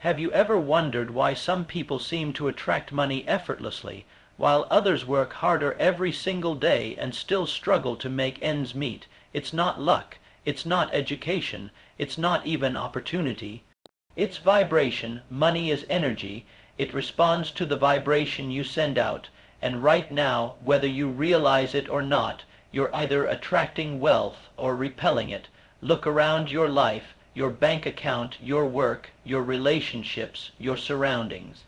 Have you ever wondered why some people seem to attract money effortlessly, while others work harder every single day and still struggle to make ends meet? It's not luck, it's not education, it's not even opportunity. It's vibration. Money is energy. It responds to the vibration you send out, and right now, whether you realize it or not, you're either attracting wealth or repelling it. Look around your life, your bank account, your work, your relationships, your surroundings.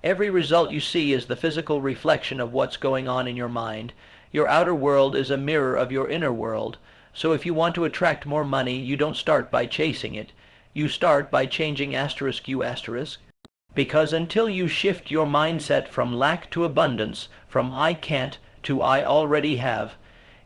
Every result you see is the physical reflection of what's going on in your mind. Your outer world is a mirror of your inner world. So if you want to attract more money, you don't start by chasing it. You start by changing *U*, because until you shift your mindset from lack to abundance, from I can't to I already have,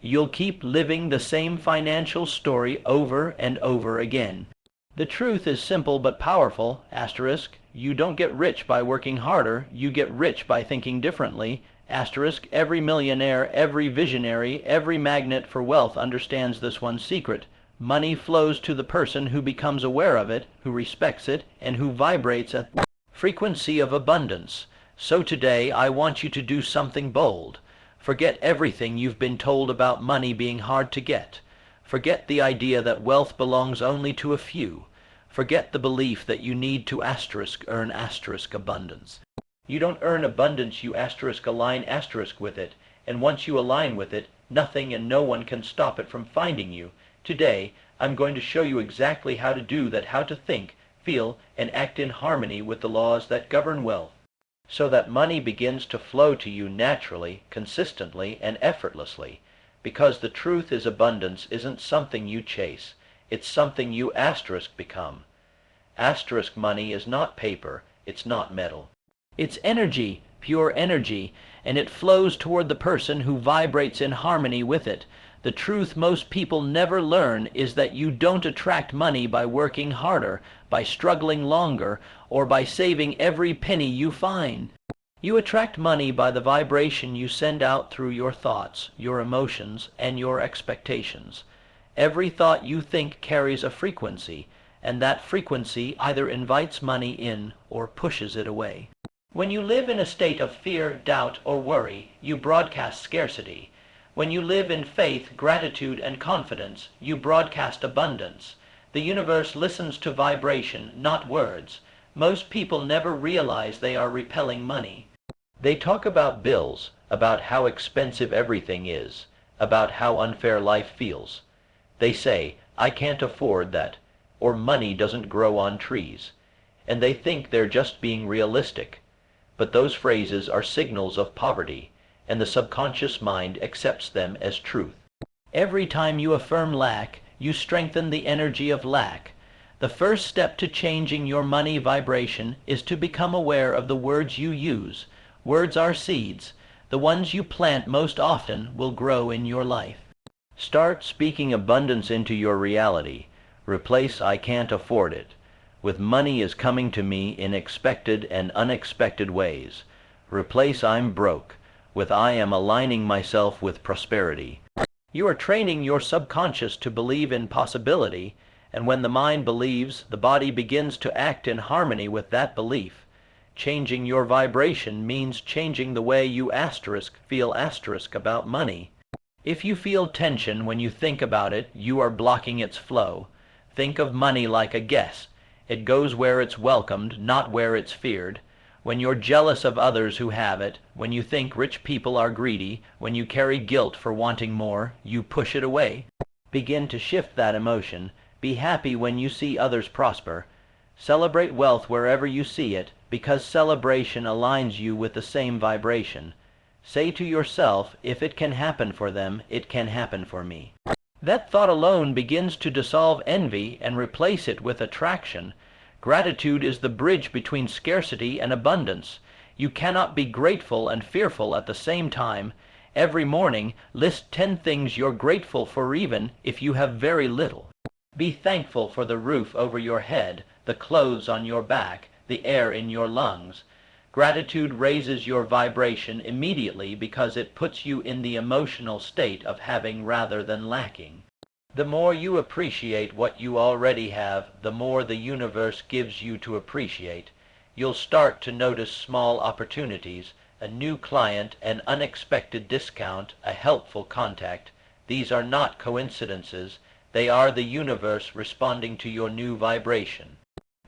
you'll keep living the same financial story over and over again. The truth is simple but powerful, *. You don't get rich by working harder, you get rich by thinking differently, *. Every millionaire, every visionary, every magnet for wealth understands this one secret. Money flows to the person who becomes aware of it, who respects it, and who vibrates at the frequency of abundance. So today I want you to do something bold. Forget everything you've been told about money being hard to get. Forget the idea that wealth belongs only to a few. Forget the belief that you need to earn abundance. You don't earn abundance, you align with it, and once you align with it, nothing and no one can stop it from finding you. Today, I'm going to show you exactly how to do that, how to think, feel, and act in harmony with the laws that govern wealth, so that money begins to flow to you naturally, consistently, and effortlessly. Because the truth is abundance isn't something you chase, it's something you become. Money is not paper, it's not metal. It's energy, pure energy, and it flows toward the person who vibrates in harmony with it. The truth most people never learn is that you don't attract money by working harder, by struggling longer, or by saving every penny you find. You attract money by the vibration you send out through your thoughts, your emotions, and your expectations. Every thought you think carries a frequency, and that frequency either invites money in or pushes it away. When you live in a state of fear, doubt, or worry, you broadcast scarcity. When you live in faith, gratitude, and confidence, you broadcast abundance. The universe listens to vibration, not words. Most people never realize they are repelling money. They talk about bills, about how expensive everything is, about how unfair life feels. They say, I can't afford that, or money doesn't grow on trees. And they think they're just being realistic. But those phrases are signals of poverty, and the subconscious mind accepts them as truth. Every time you affirm lack, you strengthen the energy of lack. The first step to changing your money vibration is to become aware of the words you use. Words are seeds. The ones you plant most often will grow in your life. Start speaking abundance into your reality. Replace I can't afford it with money is coming to me in expected and unexpected ways. Replace I'm broke with I am aligning myself with prosperity. You are training your subconscious to believe in possibility, and when the mind believes, the body begins to act in harmony with that belief. Changing your vibration means changing the way you feel about money. If you feel tension when you think about it, you are blocking its flow. Think of money like a guest. It goes where it's welcomed, not where it's feared. When you're jealous of others who have it, when you think rich people are greedy, when you carry guilt for wanting more, you push it away. Begin to shift that emotion. Be happy when you see others prosper. Celebrate wealth wherever you see it, because celebration aligns you with the same vibration. Say to yourself, if it can happen for them, it can happen for me. That thought alone begins to dissolve envy and replace it with attraction. Gratitude is the bridge between scarcity and abundance. You cannot be grateful and fearful at the same time. Every morning, list 10 things you're grateful for even if you have very little. Be thankful for the roof over your head, the clothes on your back, the air in your lungs. Gratitude raises your vibration immediately because it puts you in the emotional state of having rather than lacking. The more you appreciate what you already have, the more the universe gives you to appreciate. You'll start to notice small opportunities, a new client, an unexpected discount, a helpful contact. These are not coincidences. They are the universe responding to your new vibration.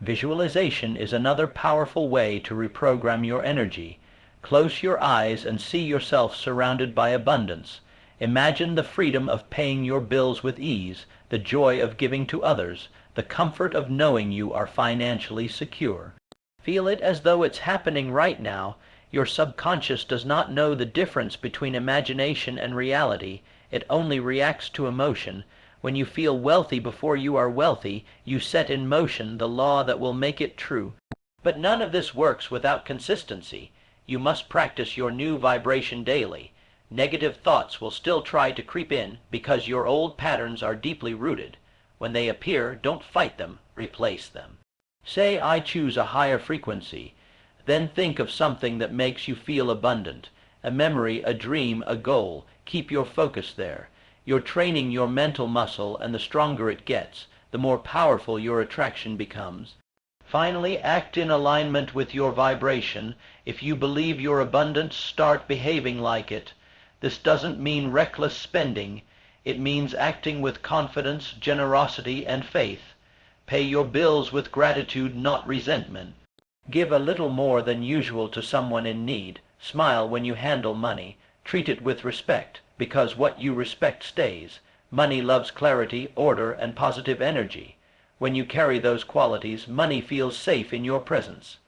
Visualization is another powerful way to reprogram your energy. Close your eyes and see yourself surrounded by abundance. Imagine the freedom of paying your bills with ease, the joy of giving to others, the comfort of knowing you are financially secure. Feel it as though it's happening right now. Your subconscious does not know the difference between imagination and reality. It only reacts to emotion. When you feel wealthy before you are wealthy, you set in motion the law that will make it true. But none of this works without consistency. You must practice your new vibration daily. Negative thoughts will still try to creep in because your old patterns are deeply rooted. When they appear, don't fight them, replace them. Say, I choose a higher frequency. Then think of something that makes you feel abundant. A memory, a dream, a goal. Keep your focus there. You're training your mental muscle, and the stronger it gets, the more powerful your attraction becomes. Finally, act in alignment with your vibration. If you believe you're abundant, start behaving like it. This doesn't mean reckless spending. It means acting with confidence, generosity, and faith. Pay your bills with gratitude, not resentment. Give a little more than usual to someone in need. Smile when you handle money. Treat it with respect, because what you respect stays. Money loves clarity, order, and positive energy. When you carry those qualities, money feels safe in your presence.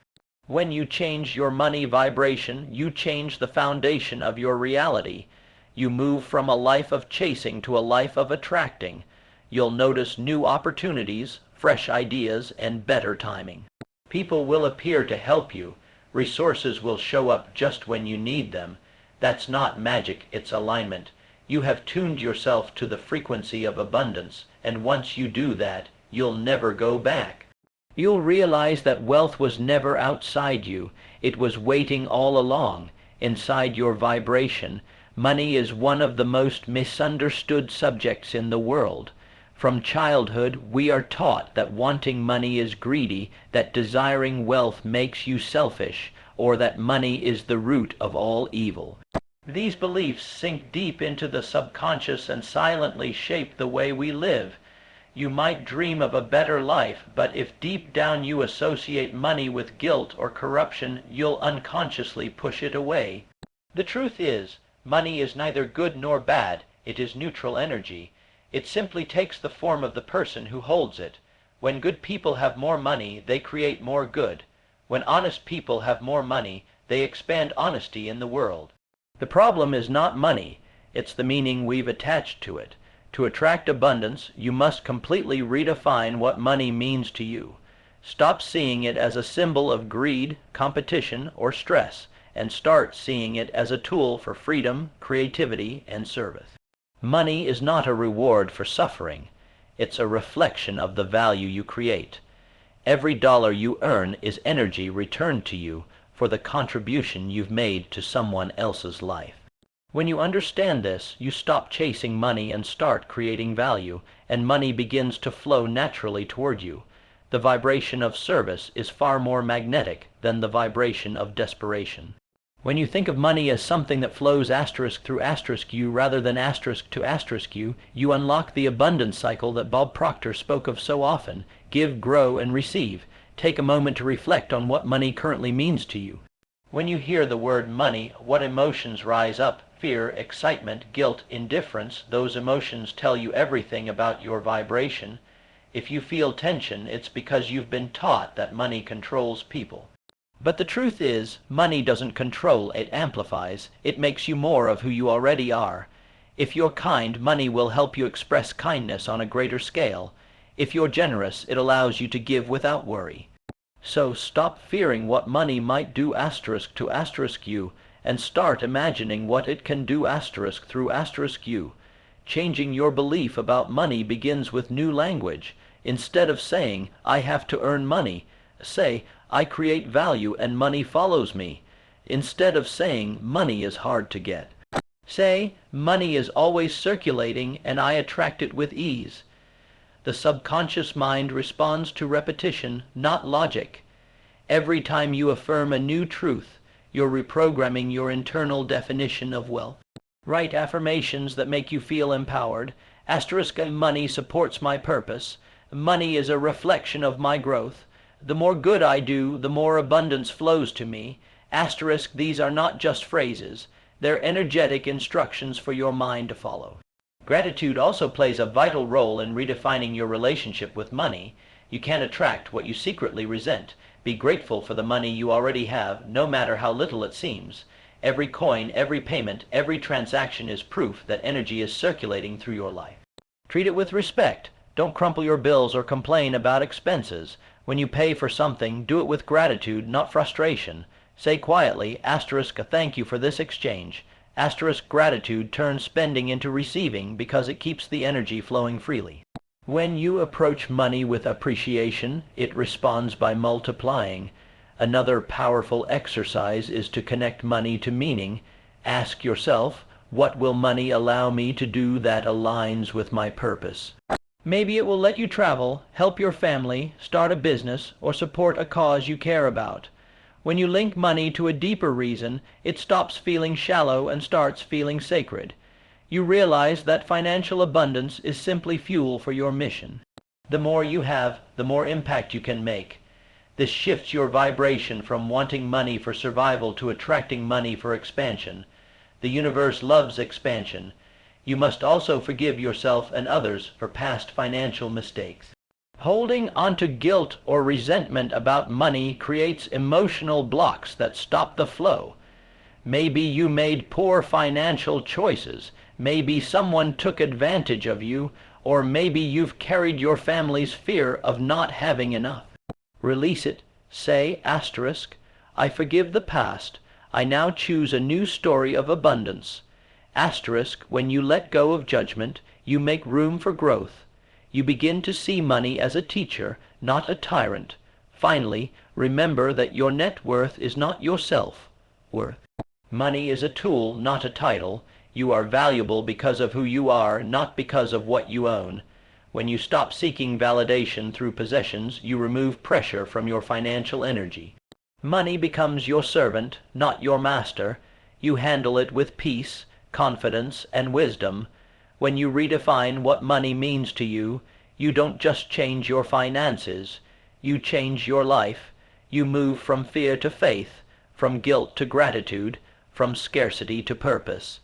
When you change your money vibration, you change the foundation of your reality. You move from a life of chasing to a life of attracting. You'll notice new opportunities, fresh ideas, and better timing. People will appear to help you. Resources will show up just when you need them. That's not magic, it's alignment. You have tuned yourself to the frequency of abundance, and once you do that, you'll never go back. You'll realize that wealth was never outside you. It was waiting all along, inside your vibration. Money is one of the most misunderstood subjects in the world. From childhood, we are taught that wanting money is greedy, that desiring wealth makes you selfish, or that money is the root of all evil. These beliefs sink deep into the subconscious and silently shape the way we live. You might dream of a better life, but if deep down you associate money with guilt or corruption, you'll unconsciously push it away. The truth is, money is neither good nor bad. It is neutral energy. It simply takes the form of the person who holds it. When good people have more money, they create more good. When honest people have more money, they expand honesty in the world. The problem is not money, it's the meaning we've attached to it. To attract abundance, you must completely redefine what money means to you. Stop seeing it as a symbol of greed, competition, or stress, and start seeing it as a tool for freedom, creativity, and service. Money is not a reward for suffering. It's a reflection of the value you create. Every dollar you earn is energy returned to you for the contribution you've made to someone else's life. When you understand this, you stop chasing money and start creating value, and money begins to flow naturally toward you. The vibration of service is far more magnetic than the vibration of desperation. When you think of money as something that flows asterisk through asterisk you rather than asterisk to asterisk you unlock the abundance cycle that Bob Proctor spoke of so often. Give, grow, and receive. Take a moment to reflect on what money currently means to you. When you hear the word money, what emotions rise up? Fear, excitement, guilt, indifference. Those emotions tell you everything about your vibration. If you feel tension, it's because you've been taught that money controls people. But the truth is, money doesn't control, it amplifies. It makes you more of who you already are. If you're kind, money will help you express kindness on a greater scale. If you're generous, it allows you to give without worry. So stop fearing what money might do asterisk to asterisk you, and start imagining what it can do asterisk through asterisk you. Changing your belief about money begins with new language. Instead of saying, I have to earn money, say, I create value and money follows me. Instead of saying, money is hard to get, Say, money is always circulating and I attract it with ease. The subconscious mind responds to repetition, not logic. Every time you affirm a new truth, you're reprogramming your internal definition of wealth. Write affirmations that make you feel empowered. Asterisk, money supports my purpose. Money is a reflection of my growth. The more good I do, the more abundance flows to me. Asterisk, these are not just phrases. They're energetic instructions for your mind to follow. Gratitude also plays a vital role in redefining your relationship with money. You can't attract what you secretly resent. Be grateful for the money you already have, no matter how little it seems. Every coin, every payment, every transaction is proof that energy is circulating through your life. Treat it with respect. Don't crumple your bills or complain about expenses. When you pay for something, do it with gratitude, not frustration. Say quietly, asterisk, thank you for this exchange. Asterisk, gratitude turns spending into receiving because it keeps the energy flowing freely. When you approach money with appreciation, it responds by multiplying. Another powerful exercise is to connect money to meaning. Ask yourself, what will money allow me to do that aligns with my purpose? Maybe it will let you travel, help your family, start a business, or support a cause you care about. When you link money to a deeper reason, it stops feeling shallow and starts feeling sacred. You realize that financial abundance is simply fuel for your mission. The more you have, the more impact you can make. This shifts your vibration from wanting money for survival to attracting money for expansion. The universe loves expansion. You must also forgive yourself and others for past financial mistakes. Holding onto guilt or resentment about money creates emotional blocks that stop the flow. Maybe you made poor financial choices. Maybe someone took advantage of you, or maybe you've carried your family's fear of not having enough. Release it. Say, asterisk, I forgive the past. I now choose a new story of abundance. Asterisk, when you let go of judgment, you make room for growth. You begin to see money as a teacher, not a tyrant. Finally, remember that your net worth is not your self-worth. Money is a tool, not a title. You are valuable because of who you are, not because of what you own. When you stop seeking validation through possessions, you remove pressure from your financial energy. Money becomes your servant, not your master. You handle it with peace, confidence, and wisdom. When you redefine what money means to you, you don't just change your finances. You change your life. You move from fear to faith, from guilt to gratitude, from scarcity to purpose.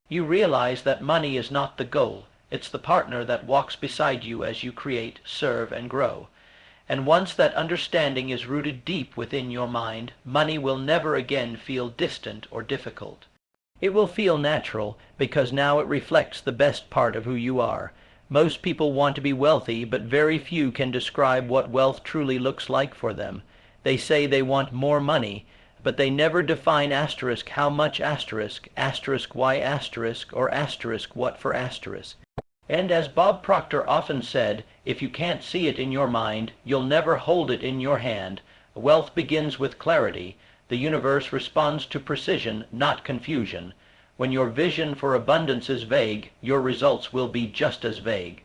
You realize that money is not the goal. It's the partner that walks beside you as you create, serve, and grow. And once that understanding is rooted deep within your mind, money will never again feel distant or difficult. It will feel natural, because now it reflects the best part of who you are. Most people want to be wealthy, but very few can describe what wealth truly looks like for them. They say they want more money, but they never define asterisk how much asterisk why asterisk, or asterisk what for asterisk. And as Bob Proctor often said, if you can't see it in your mind, you'll never hold it in your hand. Wealth begins with clarity. The universe responds to precision, not confusion. When your vision for abundance is vague, your results will be just as vague.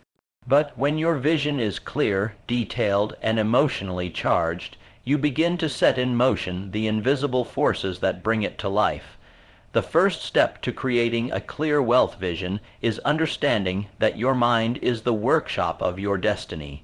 But when your vision is clear, detailed, and emotionally charged, you begin to set in motion the invisible forces that bring it to life. The first step to creating a clear wealth vision is understanding that your mind is the workshop of your destiny.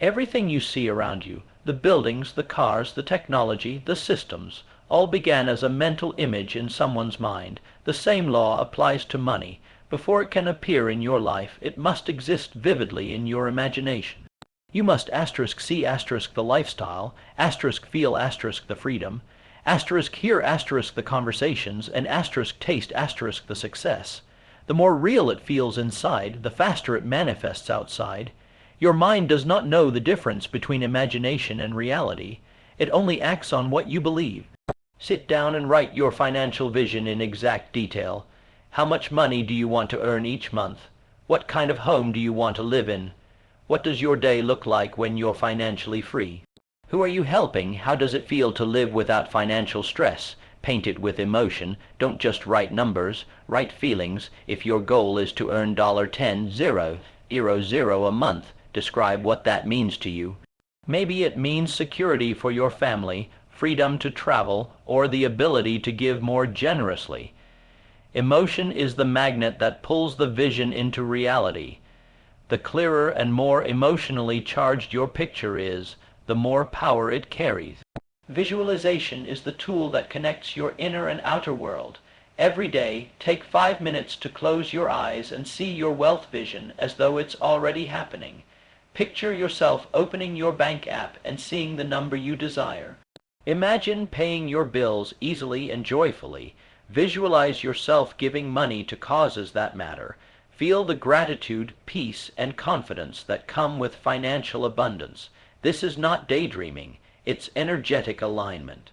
Everything you see around you, the buildings, the cars, the technology, the systems, all began as a mental image in someone's mind. The same law applies to money. Before it can appear in your life, it must exist vividly in your imagination. You must asterisk see asterisk the lifestyle, asterisk feel asterisk the freedom, asterisk hear asterisk the conversations, and asterisk taste asterisk the success. The more real it feels inside, the faster it manifests outside. Your mind does not know the difference between imagination and reality. It only acts on what you believe. Sit down and write your financial vision in exact detail. How much money do you want to earn each month? What kind of home do you want to live in? What does your day look like when you're financially free? Who are you helping? How does it feel to live without financial stress? Paint it with emotion. Don't just write numbers, write feelings. If your goal is to earn $10,000 a month, describe what that means to you. Maybe it means security for your family, freedom to travel, or the ability to give more generously. Emotion is the magnet that pulls the vision into reality. The clearer and more emotionally charged your picture is, the more power it carries. Visualization is the tool that connects your inner and outer world. Every day, take 5 minutes to close your eyes and see your wealth vision as though it's already happening. Picture yourself opening your bank app and seeing the number you desire. Imagine paying your bills easily and joyfully. Visualize yourself giving money to causes that matter. Feel the gratitude, peace, and confidence that come with financial abundance. This is not daydreaming. It's energetic alignment.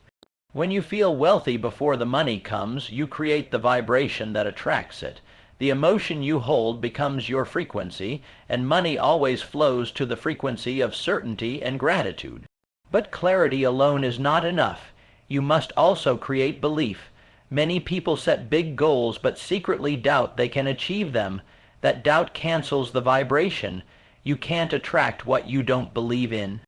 When you feel wealthy before the money comes, you create the vibration that attracts it. The emotion you hold becomes your frequency, and money always flows to the frequency of certainty and gratitude. But clarity alone is not enough. You must also create belief. Many people set big goals but secretly doubt they can achieve them. That doubt cancels the vibration. You can't attract what you don't believe in.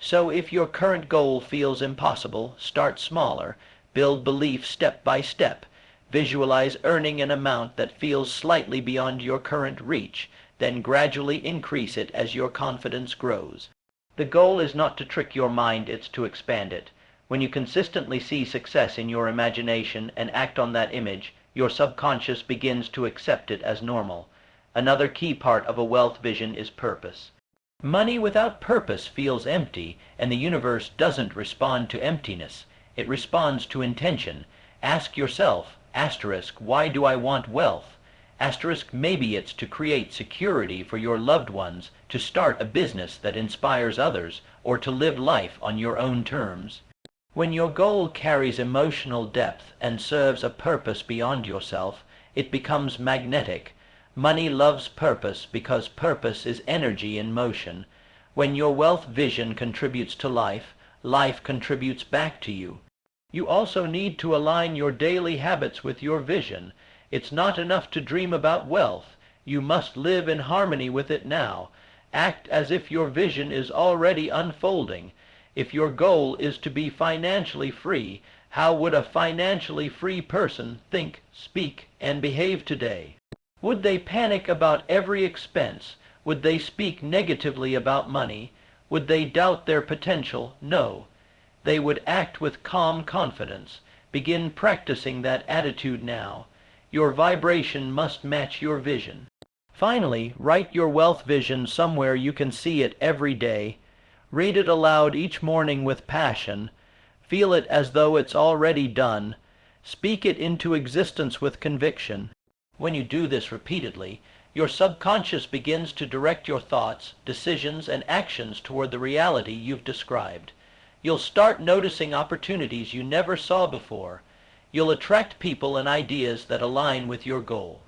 So if your current goal feels impossible, start smaller. Build belief step by step. Visualize earning an amount that feels slightly beyond your current reach. Then gradually increase it as your confidence grows. The goal is not to trick your mind, it's to expand it. When you consistently see success in your imagination and act on that image, your subconscious begins to accept it as normal. Another key part of a wealth vision is purpose. Money without purpose feels empty, and the universe doesn't respond to emptiness. It responds to intention. Ask yourself, why do I want wealth? Maybe it's to create security for your loved ones, to start a business that inspires others, or to live life on your own terms. When your goal carries emotional depth and serves a purpose beyond yourself, it becomes magnetic. Money loves purpose because purpose is energy in motion. When your wealth vision contributes to life, life contributes back to you. You also need to align your daily habits with your vision. It's not enough to dream about wealth. You must live in harmony with it now. Act as if your vision is already unfolding. If your goal is to be financially free, how would a financially free person think, speak, and behave today? Would they panic about every expense? Would they speak negatively about money? Would they doubt their potential? No. They would act with calm confidence. Begin practicing that attitude now. Your vibration must match your vision. Finally, write your wealth vision somewhere you can see it every day. Read it aloud each morning with passion. Feel it as though it's already done. Speak it into existence with conviction. When you do this repeatedly, your subconscious begins to direct your thoughts, decisions, and actions toward the reality you've described. You'll start noticing opportunities you never saw before. You'll attract people and ideas that align with your goal.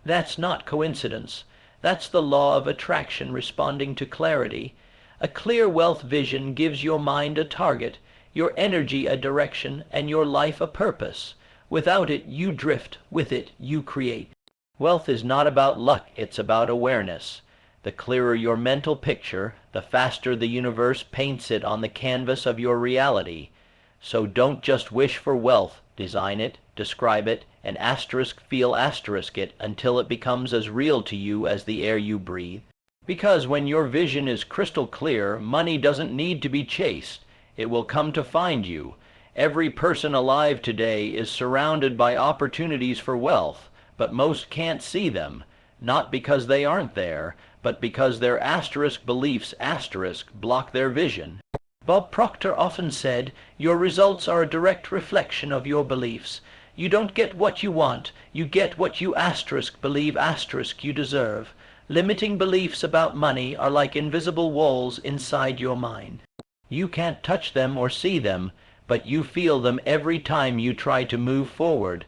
That's not coincidence. That's the law of attraction responding to clarity. A clear wealth vision gives your mind a target, your energy a direction, and your life a purpose. Without it, you drift. With it, you create. Wealth is not about luck, it's about awareness. The clearer your mental picture, the faster the universe paints it on the canvas of your reality. So don't just wish for wealth, design it, describe it, and feel it until it becomes as real to you as the air you breathe. Because when your vision is crystal clear, money doesn't need to be chased. It will come to find you. Every person alive today is surrounded by opportunities for wealth, but most can't see them, not because they aren't there, but because their beliefs block their vision. Bob Proctor often said, your results are a direct reflection of your beliefs. You don't get what you want, you get what you believe you deserve. Limiting beliefs about money are like invisible walls inside your mind. You can't touch them or see them, but you feel them every time you try to move forward.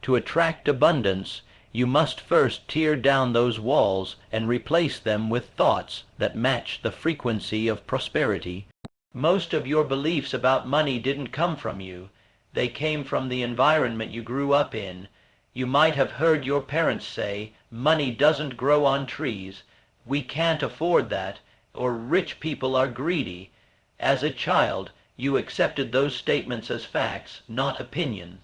To attract abundance, you must first tear down those walls and replace them with thoughts that match the frequency of prosperity. Most of your beliefs about money didn't come from you. They came from the environment you grew up in. You might have heard your parents say, "Money doesn't grow on trees," "We can't afford that," or "Rich people are greedy." As a child, you accepted those statements as facts, not opinions.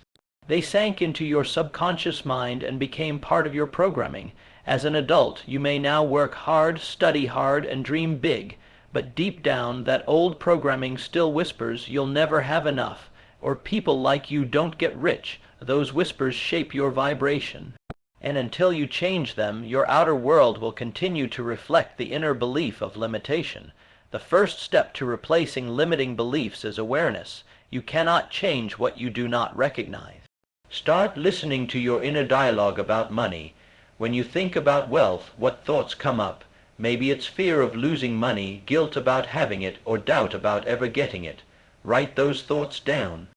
They sank into your subconscious mind and became part of your programming. As an adult, you may now work hard, study hard, and dream big, but deep down, that old programming still whispers you'll never have enough, or people like you don't get rich. Those whispers shape your vibration. And until you change them, your outer world will continue to reflect the inner belief of limitation. The first step to replacing limiting beliefs is awareness. You cannot change what you do not recognize. Start listening to your inner dialogue about money. When you think about wealth, what thoughts come up? Maybe it's fear of losing money, guilt about having it, or doubt about ever getting it. Write those thoughts down.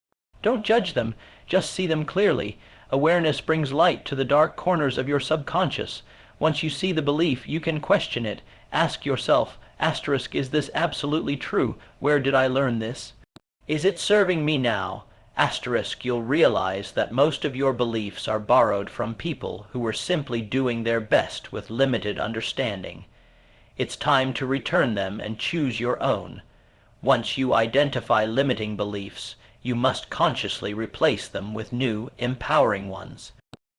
Don't judge them, just see them clearly. Awareness brings light to the dark corners of your subconscious. Once you see the belief, you can question it. Ask yourself, *, is this absolutely true? Where did I learn this? Is it serving me now? *, you'll realize that most of your beliefs are borrowed from people who were simply doing their best with limited understanding. It's time to return them and choose your own. Once you identify limiting beliefs, you must consciously replace them with new, empowering ones.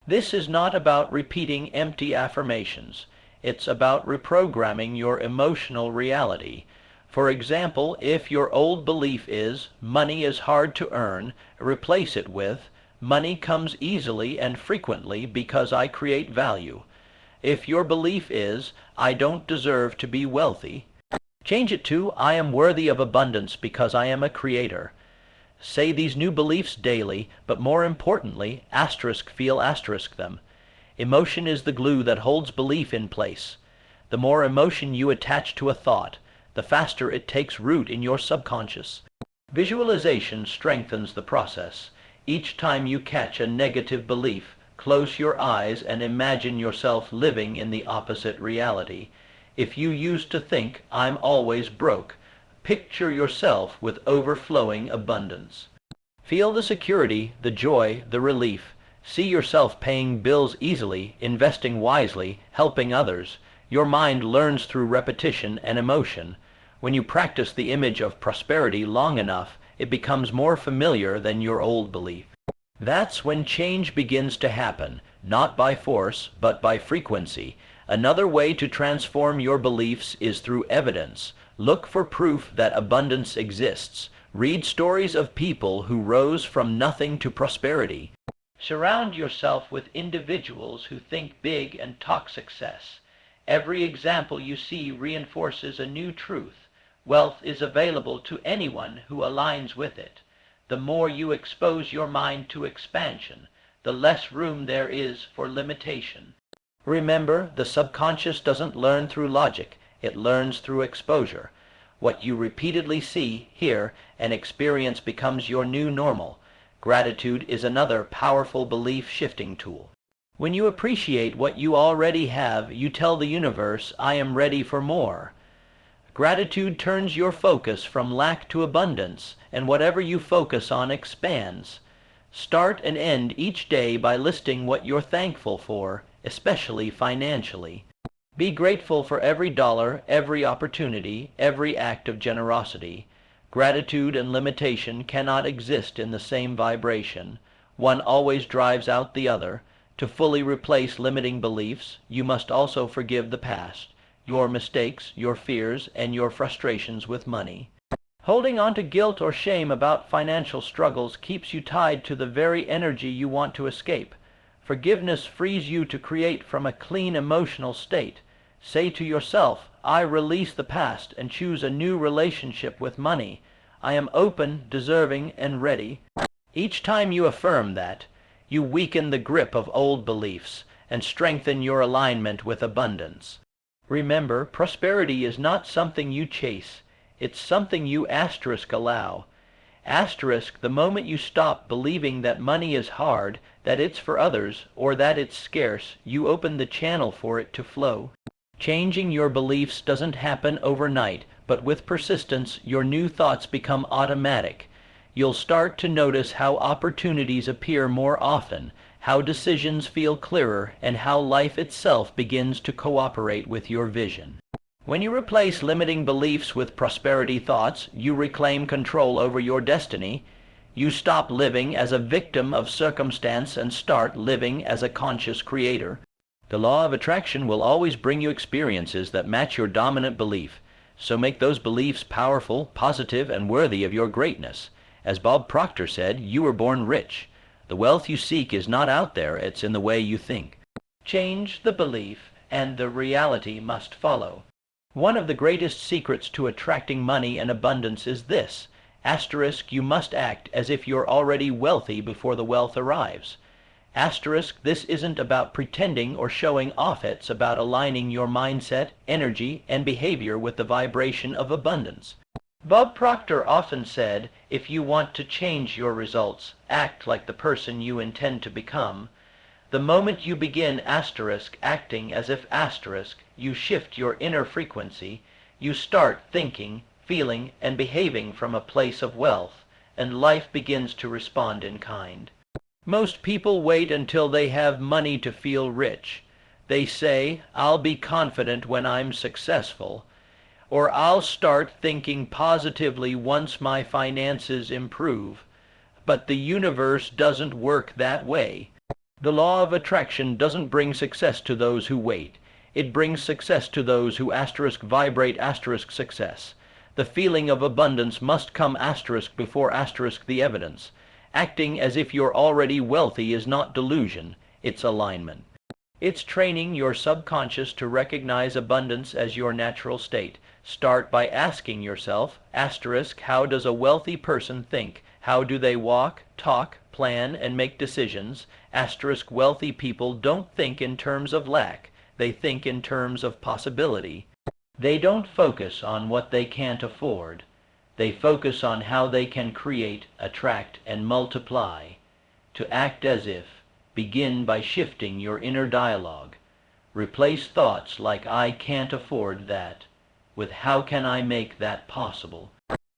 This is not about repeating empty affirmations. It's about reprogramming your emotional reality. For example, if your old belief is, "Money is hard to earn," replace it with, "Money comes easily and frequently because I create value." If your belief is, "I don't deserve to be wealthy," change it to, "I am worthy of abundance because I am a creator." Say these new beliefs daily, but more importantly, feel them. Emotion is the glue that holds belief in place. The more emotion you attach to a thought, the faster it takes root in your subconscious. Visualization strengthens the process. Each time you catch a negative belief, close your eyes and imagine yourself living in the opposite reality. If you used to think, "I'm always broke," picture yourself with overflowing abundance. Feel the security, the joy, the relief. See yourself paying bills easily, investing wisely, helping others. Your mind learns through repetition and emotion. When you practice the image of prosperity long enough, it becomes more familiar than your old belief. That's when change begins to happen, not by force, but by frequency. Another way to transform your beliefs is through evidence. Look for proof that abundance exists. Read stories of people who rose from nothing to prosperity. Surround yourself with individuals who think big and talk success. Every example you see reinforces a new truth. Wealth is available to anyone who aligns with it. The more you expose your mind to expansion, the less room there is for limitation. Remember, the subconscious doesn't learn through logic, it learns through exposure. What you repeatedly see, hear, and experience becomes your new normal. Gratitude is another powerful belief-shifting tool. When you appreciate what you already have, you tell the universe, "I am ready for more." Gratitude turns your focus from lack to abundance, and whatever you focus on expands. Start and end each day by listing what you're thankful for, especially financially. Be grateful for every dollar, every opportunity, every act of generosity. Gratitude and limitation cannot exist in the same vibration. One always drives out the other. To fully replace limiting beliefs, you must also forgive the past, your mistakes, your fears, and your frustrations with money. Holding on to guilt or shame about financial struggles keeps you tied to the very energy you want to escape. Forgiveness frees you to create from a clean emotional state. Say to yourself, "I release the past and choose a new relationship with money. I am open, deserving, and ready." Each time you affirm that, you weaken the grip of old beliefs and strengthen your alignment with abundance. Remember, prosperity is not something you chase. It's something you allow. The moment you stop believing that money is hard, that it's for others, or that it's scarce, you open the channel for it to flow. Changing your beliefs doesn't happen overnight, but with persistence, your new thoughts become automatic. You'll start to notice how opportunities appear more often, how decisions feel clearer, and how life itself begins to cooperate with your vision. When you replace limiting beliefs with prosperity thoughts, you reclaim control over your destiny. You stop living as a victim of circumstance and start living as a conscious creator. The law of attraction will always bring you experiences that match your dominant belief, so make those beliefs powerful, positive, and worthy of your greatness. As Bob Proctor said, you were born rich. The wealth you seek is not out there, it's in the way you think. Change the belief, and the reality must follow. One of the greatest secrets to attracting money and abundance is this. Asterisk, you must act as if you're already wealthy before the wealth arrives. Asterisk, this isn't about pretending or showing off, it's about aligning your mindset, energy, and behavior with the vibration of abundance. Bob Proctor often said, if you want to change your results, act like the person you intend to become. The moment you begin asterisk acting as if asterisk, you shift your inner frequency, you start thinking, feeling, and behaving from a place of wealth, and life begins to respond in kind. Most people wait until they have money to feel rich. They say, I'll be confident when I'm successful, or I'll start thinking positively once my finances improve. But the universe doesn't work that way. The law of attraction doesn't bring success to those who wait. It brings success to those who asterisk vibrate asterisk success. The feeling of abundance must come asterisk before asterisk the evidence. Acting as if you're already wealthy is not delusion, it's alignment. It's training your subconscious to recognize abundance as your natural state. Start by asking yourself, asterisk, how does a wealthy person think? How do they walk, talk, plan, and make decisions? Asterisk, wealthy people don't think in terms of lack. They think in terms of possibility. They don't focus on what they can't afford. They focus on how they can create, attract, and multiply. To act as if, begin by shifting your inner dialogue. Replace thoughts like I can't afford that with how can I make that possible.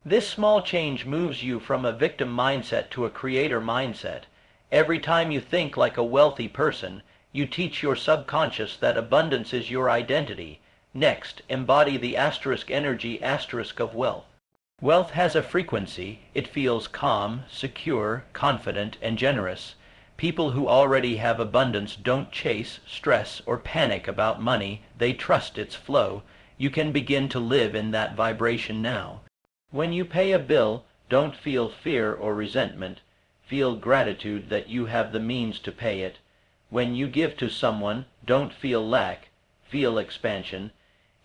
This small change moves you from a victim mindset to a creator mindset. Every time you think like a wealthy person, you teach your subconscious that abundance is your identity. Next, embody the asterisk energy asterisk of wealth. Wealth has a frequency. It feels calm, secure, confident, and generous. People who already have abundance don't chase, stress, or panic about money. They trust its flow. You can begin to live in that vibration now. When you pay a bill, don't feel fear or resentment. Feel gratitude that you have the means to pay it. When you give to someone, don't feel lack. Feel expansion.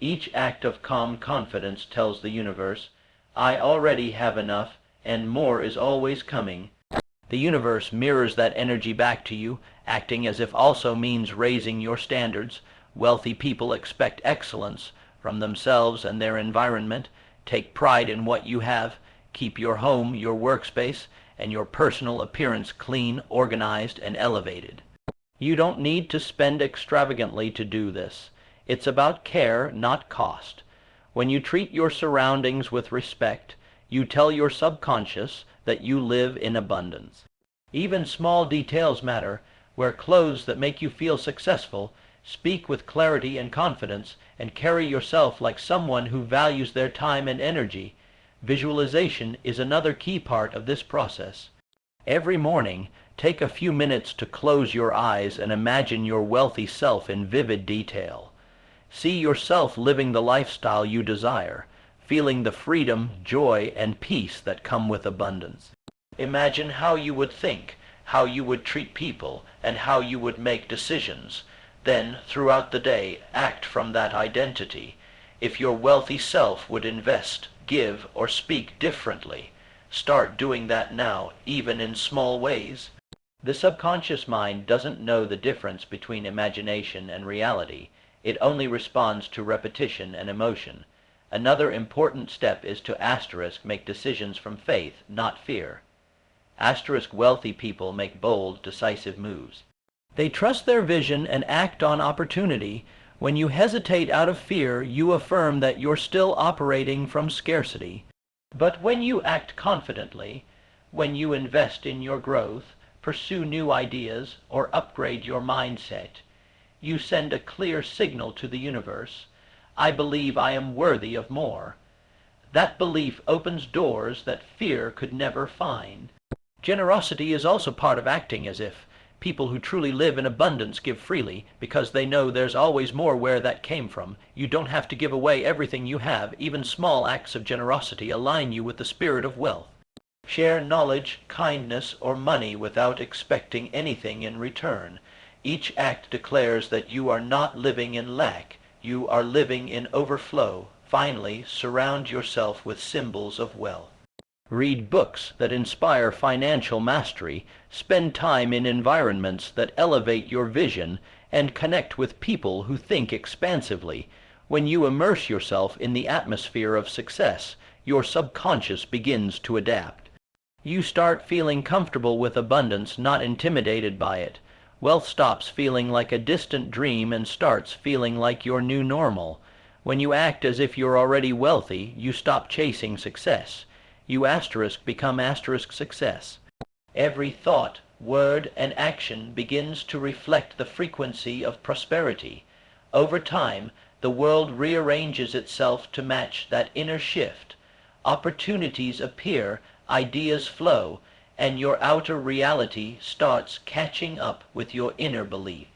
Each act of calm confidence tells the universe, I already have enough, and more is always coming. The universe mirrors that energy back to you. Acting as if also means raising your standards. Wealthy people expect excellence from themselves and their environment. Take pride in what you have. Keep your home, your workspace, and your personal appearance clean, organized, and elevated. You don't need to spend extravagantly to do this. It's about care, not cost. When you treat your surroundings with respect, you tell your subconscious that you live in abundance. Even small details matter. Wear clothes that make you feel successful. Speak with clarity and confidence, and carry yourself like someone who values their time and energy. Visualization is another key part of this process. Every morning, take a few minutes to close your eyes and imagine your wealthy self in vivid detail. See yourself living the lifestyle you desire, feeling the freedom, joy, and peace that come with abundance. Imagine how you would think, how you would treat people, and how you would make decisions. Then, throughout the day, act from that identity. If your wealthy self would invest, give, or speak differently, start doing that now, even in small ways. The subconscious mind doesn't know the difference between imagination and reality. It only responds to repetition and emotion. Another important step is to asterisk make decisions from faith, not fear. Asterisk wealthy people make bold, decisive moves. They trust their vision and act on opportunity. When you hesitate out of fear, you affirm that you're still operating from scarcity. But when you act confidently, When you invest in your growth, pursue new ideas, or upgrade your mindset, you send a clear signal to the universe: I believe I am worthy of more. That belief opens doors that fear could never find. Generosity is also part of acting as if. People who truly live in abundance give freely because they know there's always more where that came from. You don't have to give away everything you have. Even small acts of generosity align you with the spirit of wealth. Share knowledge, kindness, or money without expecting anything in return. Each act declares that you are not living in lack. You are living in overflow. Finally, surround yourself with symbols of wealth. Read books that inspire financial mastery, spend time in environments that elevate your vision, and connect with people who think expansively. When you immerse yourself in the atmosphere of success, your subconscious begins to adapt. You start feeling comfortable with abundance, not intimidated by it. Wealth stops feeling like a distant dream and starts feeling like your new normal. When you act as if you're already wealthy, you stop chasing success. You become success. Every thought, word, and action begins to reflect the frequency of prosperity. Over time, the world rearranges itself to match that inner shift. Opportunities appear, ideas flow, and your outer reality starts catching up with your inner belief.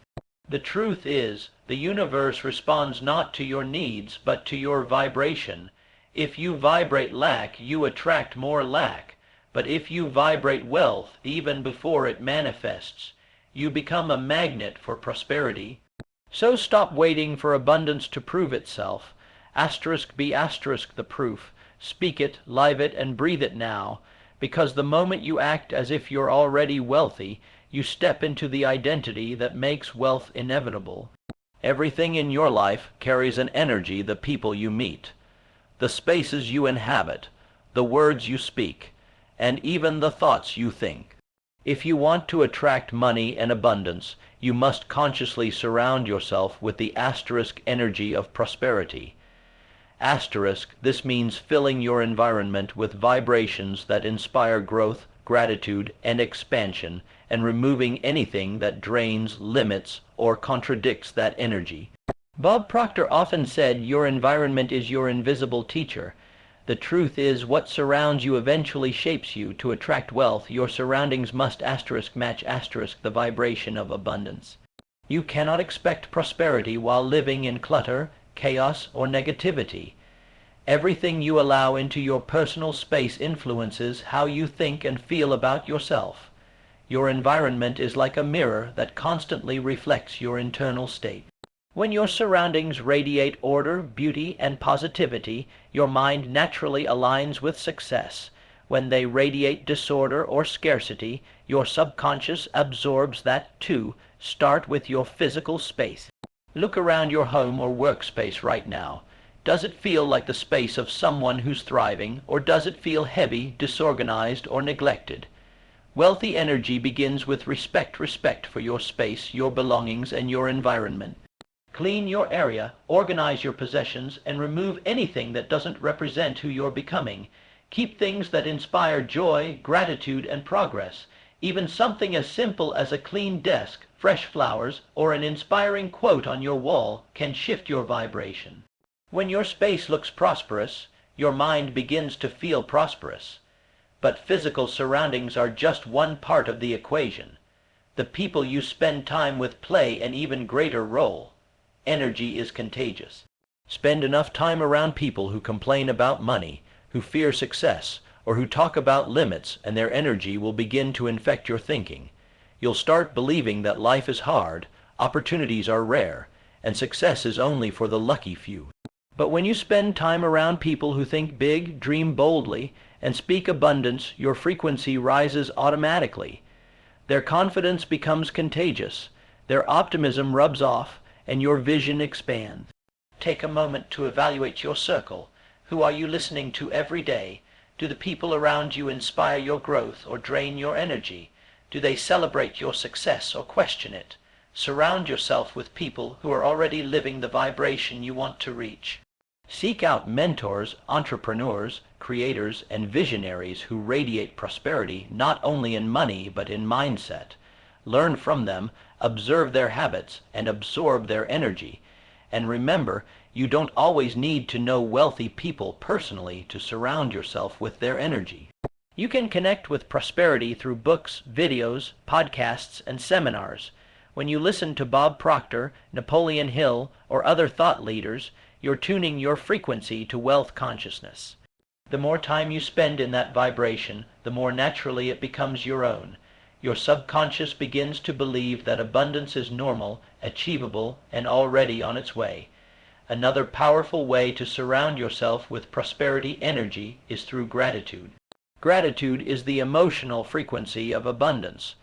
The truth is, the universe responds not to your needs, but to your vibration. If you vibrate lack, you attract more lack. But if you vibrate wealth even before it manifests, you become a magnet for prosperity. So stop waiting for abundance to prove itself. Be the proof. Speak it, live it, and breathe it now. Because the moment you act as if you're already wealthy, you step into the identity that makes wealth inevitable. Everything in your life carries an energy: the people you meet, the spaces you inhabit, the words you speak, and even the thoughts you think. If you want to attract money and abundance, you must consciously surround yourself with the energy of prosperity. This means filling your environment with vibrations that inspire growth, gratitude, and expansion, and removing anything that drains, limits, or contradicts that energy. Bob Proctor often said, your environment is your invisible teacher. The truth is, what surrounds you eventually shapes you. To attract wealth, your surroundings must match the vibration of abundance. You cannot expect prosperity while living in clutter, chaos, or negativity. Everything you allow into your personal space influences how you think and feel about yourself. Your environment is like a mirror that constantly reflects your internal state. When your surroundings radiate order, beauty, and positivity, your mind naturally aligns with success. When they radiate disorder or scarcity, your subconscious absorbs that too. Start with your physical space. Look around your home or workspace right now. Does it feel like the space of someone who's thriving, or does it feel heavy, disorganized, or neglected? Wealthy energy begins with respect for your space, your belongings, and your environment. Clean your area, organize your possessions, and remove anything that doesn't represent who you're becoming. Keep things that inspire joy, gratitude, and progress. Even something as simple as a clean desk, fresh flowers, or an inspiring quote on your wall can shift your vibration. When your space looks prosperous, your mind begins to feel prosperous. But physical surroundings are just one part of the equation. The people you spend time with play an even greater role. Energy is contagious. Spend enough time around people who complain about money, who fear success, or who talk about limits, and their energy will begin to infect your thinking. You'll start believing that life is hard, opportunities are rare, and success is only for the lucky few. But when you spend time around people who think big, dream boldly, and speak abundance, your frequency rises automatically. Their confidence becomes contagious. Their optimism rubs off, and your vision expands. Take a moment to evaluate your circle. Who are you listening to every day? Do the people around you inspire your growth or drain your energy? Do they celebrate your success or question it? Surround yourself with people who are already living the vibration you want to reach. Seek out mentors, entrepreneurs, creators, and visionaries who radiate prosperity not only in money but in mindset. Learn from them, observe their habits, and absorb their energy. And remember, you don't always need to know wealthy people personally to surround yourself with their energy. You can connect with prosperity through books, videos, podcasts, and seminars. When you listen to Bob Proctor, Napoleon Hill, or other thought leaders, you're tuning your frequency to wealth consciousness. The more time you spend in that vibration, the more naturally it becomes your own. Your subconscious begins to believe that abundance is normal, achievable, and already on its way. Another powerful way to surround yourself with prosperity energy is through gratitude. Gratitude is the emotional frequency of abundance.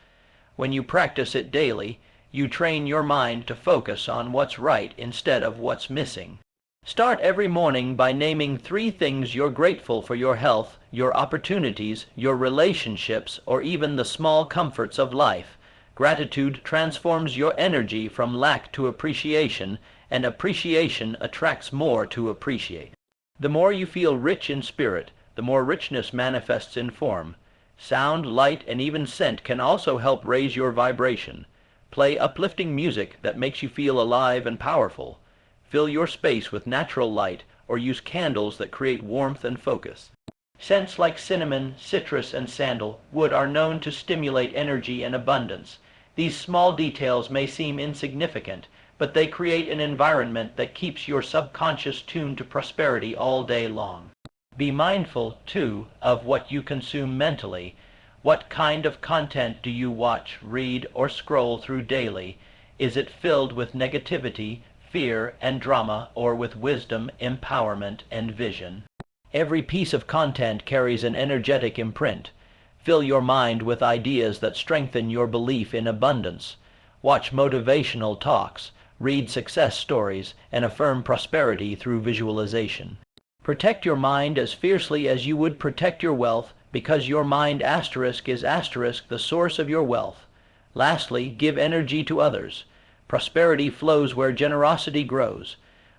When you practice it daily, you train your mind to focus on what's right instead of what's missing. Start every morning by naming 3 things you're grateful for: your health, your opportunities, your relationships, or even the small comforts of life. Gratitude transforms your energy from lack to appreciation, and appreciation attracts more to appreciate. The more you feel rich in spirit, the more richness manifests in form. Sound, light, and even scent can also help raise your vibration. Play uplifting music that makes you feel alive and powerful. Fill your space with natural light, or use candles that create warmth and focus. Scents like cinnamon, citrus, and sandalwood are known to stimulate energy and abundance. These small details may seem insignificant, but they create an environment that keeps your subconscious tuned to prosperity all day long. Be mindful, too, of what you consume mentally. What kind of content do you watch, read, or scroll through daily? Is it filled with negativity, fear, and drama, or with wisdom, empowerment, and vision? Every piece of content carries an energetic imprint. Fill your mind with ideas that strengthen your belief in abundance. Watch motivational talks, read success stories, and affirm prosperity through visualization. Protect your mind as fiercely as you would protect your wealth, because your mind * is * the source of your wealth. Lastly, give energy to others. Prosperity flows where generosity grows.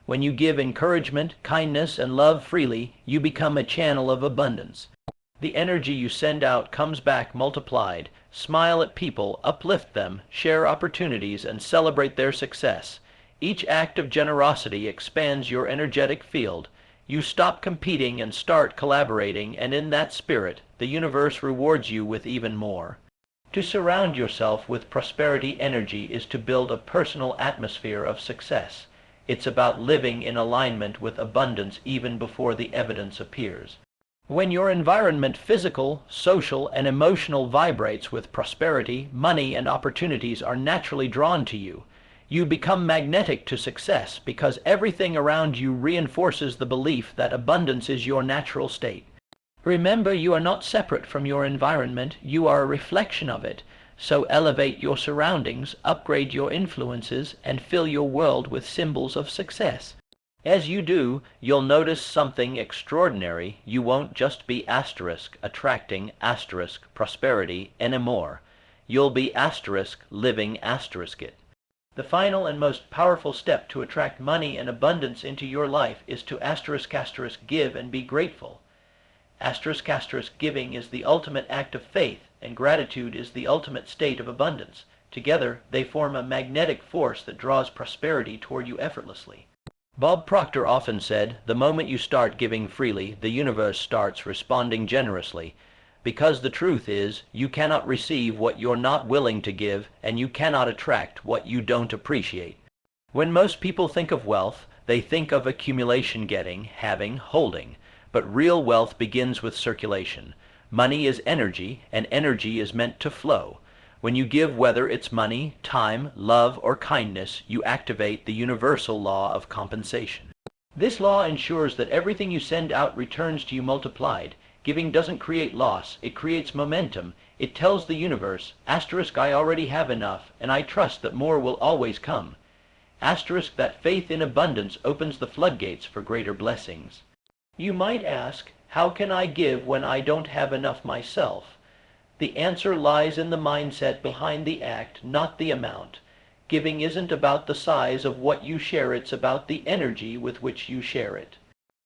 When you give encouragement, kindness, and love freely, you become a channel of abundance. The energy you send out comes back multiplied. Smile at people, uplift them, share opportunities, and celebrate their success. Each act of generosity expands your energetic field. You stop competing and start collaborating, and in that spirit, the universe rewards you with even more. To surround yourself with prosperity energy is to build a personal atmosphere of success. It's about living in alignment with abundance even before the evidence appears. When your environment, physical, social, and emotional, vibrates with prosperity, money and opportunities are naturally drawn to you. You become magnetic to success because everything around you reinforces the belief that abundance is your natural state. Remember, you are not separate from your environment, you are a reflection of it. So elevate your surroundings, upgrade your influences, and fill your world with symbols of success. As you do, you'll notice something extraordinary. You won't just be * attracting * prosperity anymore. You'll be * living * it. The final and most powerful step to attract money and abundance into your life is to * give and be grateful. * giving is the ultimate act of faith, and gratitude is the ultimate state of abundance. Together, they form a magnetic force that draws prosperity toward you effortlessly. Bob Proctor often said, "The moment you start giving freely, the universe starts responding generously." Because the truth is, you cannot receive what you're not willing to give, and you cannot attract what you don't appreciate. When most people think of wealth, they think of accumulation, getting, having, holding. But real wealth begins with circulation. Money is energy, and energy is meant to flow. When you give, whether it's money, time, love, or kindness, you activate the universal law of compensation. This law ensures that everything you send out returns to you multiplied. Giving doesn't create loss, it creates momentum. It tells the universe, * I already have enough, and I trust that more will always come. * that faith in abundance opens the floodgates for greater blessings. You might ask, how can I give when I don't have enough myself? The answer lies in the mindset behind the act, not the amount. Giving isn't about the size of what you share, it's about the energy with which you share it.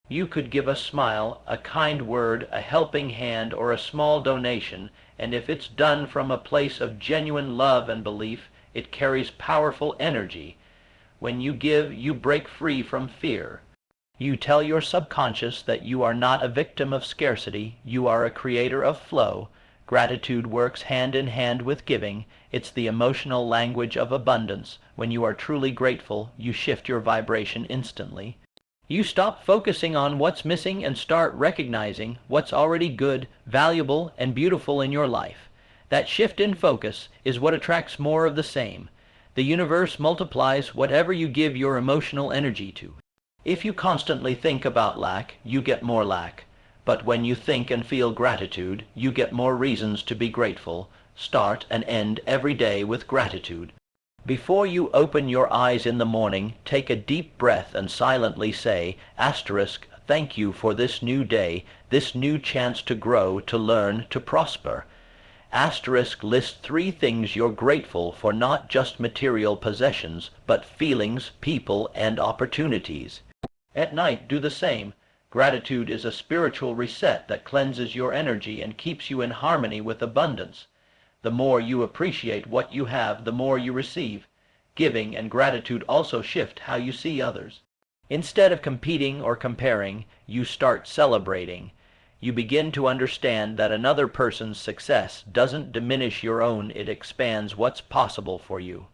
You could give a smile, a kind word, a helping hand, or a small donation, and if it's done from a place of genuine love and belief, it carries powerful energy. When you give, you break free from fear. You tell your subconscious that you are not a victim of scarcity, you are a creator of flow. Gratitude works hand in hand with giving. It's the emotional language of abundance. When you are truly grateful, you shift your vibration instantly. You stop focusing on what's missing and start recognizing what's already good, valuable, and beautiful in your life. That shift in focus is what attracts more of the same. The universe multiplies whatever you give your emotional energy to. If you constantly think about lack, you get more lack. But when you think and feel gratitude, you get more reasons to be grateful. Start and end every day with gratitude. Before you open your eyes in the morning, take a deep breath and silently say, asterisk, thank you for this new day, this new chance to grow, to learn, to prosper. Asterisk, list 3 things you're grateful for, not just material possessions, but feelings, people, and opportunities. At night, do the same. Gratitude is a spiritual reset that cleanses your energy and keeps you in harmony with abundance. The more you appreciate what you have, the more you receive. Giving and gratitude also shift how you see others. Instead of competing or comparing, you start celebrating. You begin to understand that another person's success doesn't diminish your own, it expands what's possible for you.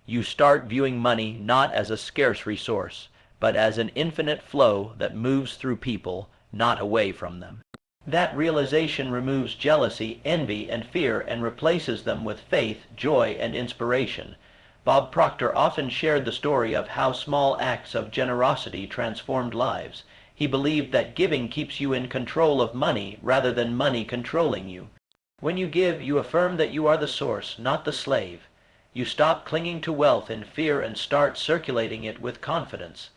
You start viewing money not as a scarce resource, but as an infinite flow that moves through people, not away from them. That realization removes jealousy, envy, and fear and replaces them with faith, joy, and inspiration. Bob Proctor often shared the story of how small acts of generosity transformed lives. He believed that giving keeps you in control of money rather than money controlling you. When you give, you affirm that you are the source, not the slave. You stop clinging to wealth in fear and start circulating it with confidence.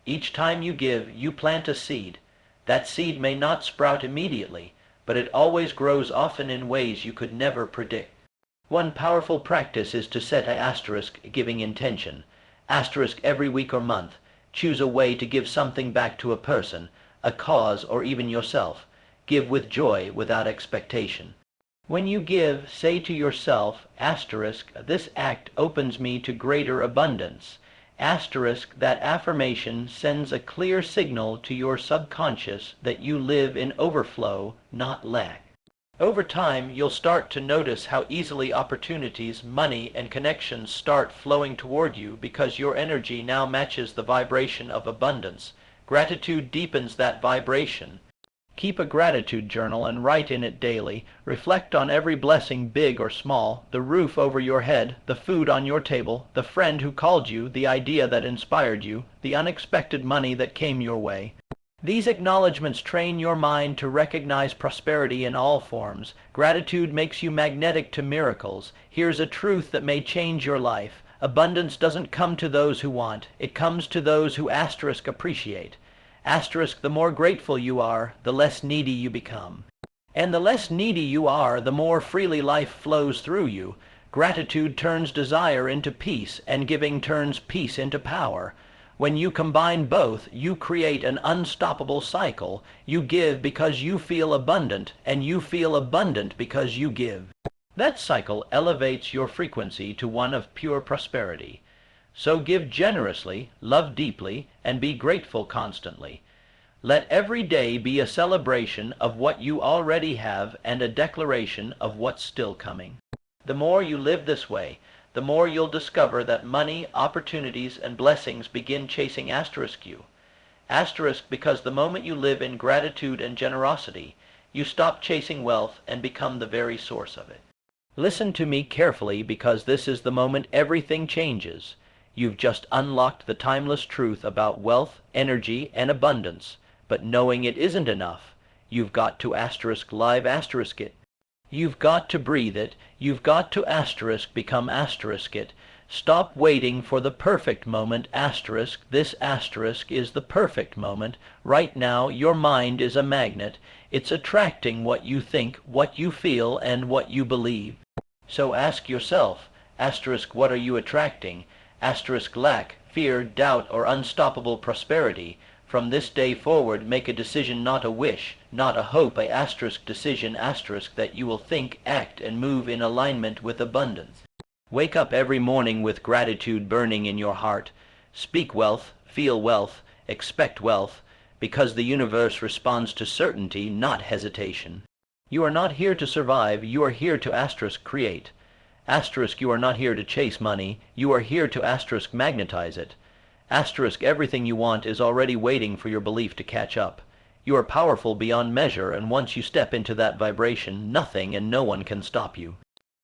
Each time you give, you plant a seed. That seed may not sprout immediately, but it always grows, often in ways you could never predict. One powerful practice is to set an asterisk giving intention. Asterisk every week or month. Choose a way to give something back to a person, a cause, or even yourself. Give with joy, without expectation. When you give, say to yourself, asterisk, this act opens me to greater abundance. Asterisk, that affirmation sends a clear signal to your subconscious that you live in overflow, not lack. Over time, you'll start to notice how easily opportunities, money, and connections start flowing toward you because your energy now matches the vibration of abundance. Gratitude deepens that vibration. Keep a gratitude journal and write in it daily. Reflect on every blessing, big or small, the roof over your head, the food on your table, the friend who called you, the idea that inspired you, the unexpected money that came your way. These acknowledgments train your mind to recognize prosperity in all forms. Gratitude makes you magnetic to miracles. Here's a truth that may change your life. Abundance doesn't come to those who want. It comes to those who asterisk appreciate. Asterisk, the more grateful you are, the less needy you become. And the less needy you are, the more freely life flows through you. Gratitude turns desire into peace, and giving turns peace into power. When you combine both, you create an unstoppable cycle. You give because you feel abundant, and you feel abundant because you give. That cycle elevates your frequency to one of pure prosperity. So give generously, love deeply, and be grateful constantly. Let every day be a celebration of what you already have and a declaration of what's still coming. The more you live this way, the more you'll discover that money, opportunities, and blessings begin chasing asterisk you. Asterisk because the moment you live in gratitude and generosity, you stop chasing wealth and become the very source of it. Listen to me carefully, because this is the moment everything changes. You've just unlocked the timeless truth about wealth, energy, and abundance, but knowing it isn't enough. You've got to asterisk live asterisk it. You've got to breathe it. You've got to asterisk become asterisk it. Stop waiting for the perfect moment. Asterisk, this asterisk is the perfect moment. Right now, your mind is a magnet. It's attracting what you think, what you feel, and what you believe. So ask yourself, asterisk, what are you attracting? Asterisk lack, fear, doubt, or unstoppable prosperity. From this day forward, make a decision, not a wish, not a hope, a asterisk decision, asterisk, that you will think, act, and move in alignment with abundance. Wake up every morning with gratitude burning in your heart. Speak wealth, feel wealth, expect wealth, because the universe responds to certainty, not hesitation. You are not here to survive, you are here to asterisk create. Asterisk, you are not here to chase money, you are here to asterisk magnetize it. Asterisk, everything you want is already waiting for your belief to catch up. You are powerful beyond measure, and once you step into that vibration, nothing and no one can stop you.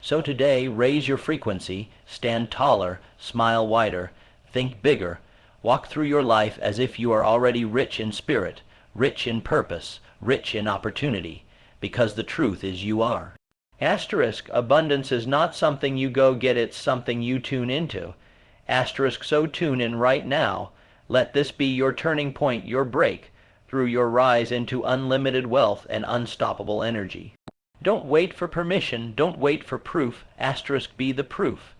So today, raise your frequency, stand taller, smile wider, think bigger, walk through your life as if you are already rich in spirit, rich in purpose, rich in opportunity, because the truth is you are. Asterisk, abundance is not something you go get, it's something you tune into. Asterisk, so tune in right now. Let this be your turning point, your break, through your rise into unlimited wealth and unstoppable energy. Don't wait for permission, don't wait for proof, asterisk, be the proof.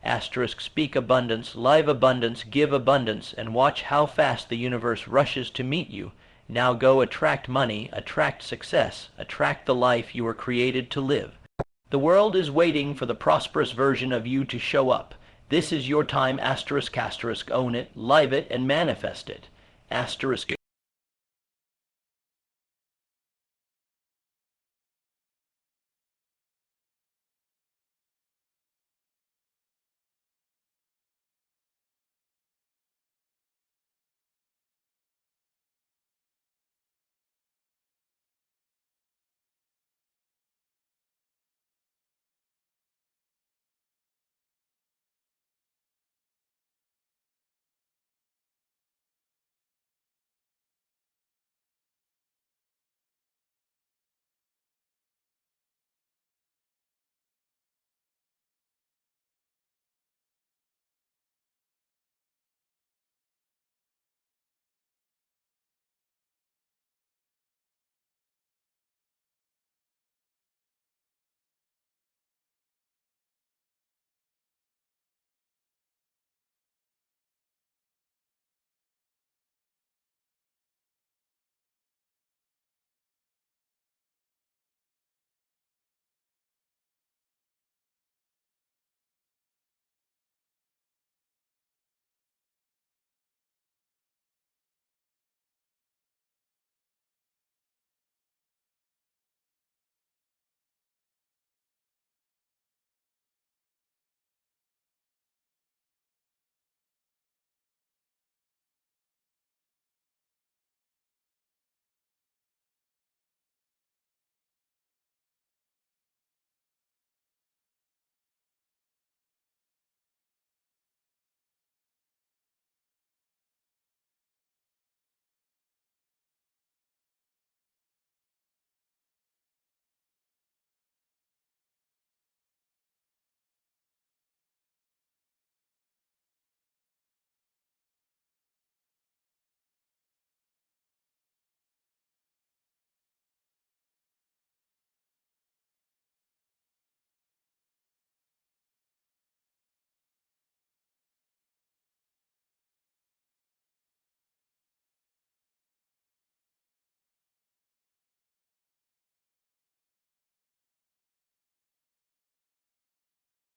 Asterisk, speak abundance, live abundance, give abundance, and watch how fast the universe rushes to meet you. Now go attract money, attract success, attract the life you were created to live. The world is waiting for the prosperous version of you to show up. This is your time, asterisk, asterisk, own it, live it, and manifest it. Asterisk.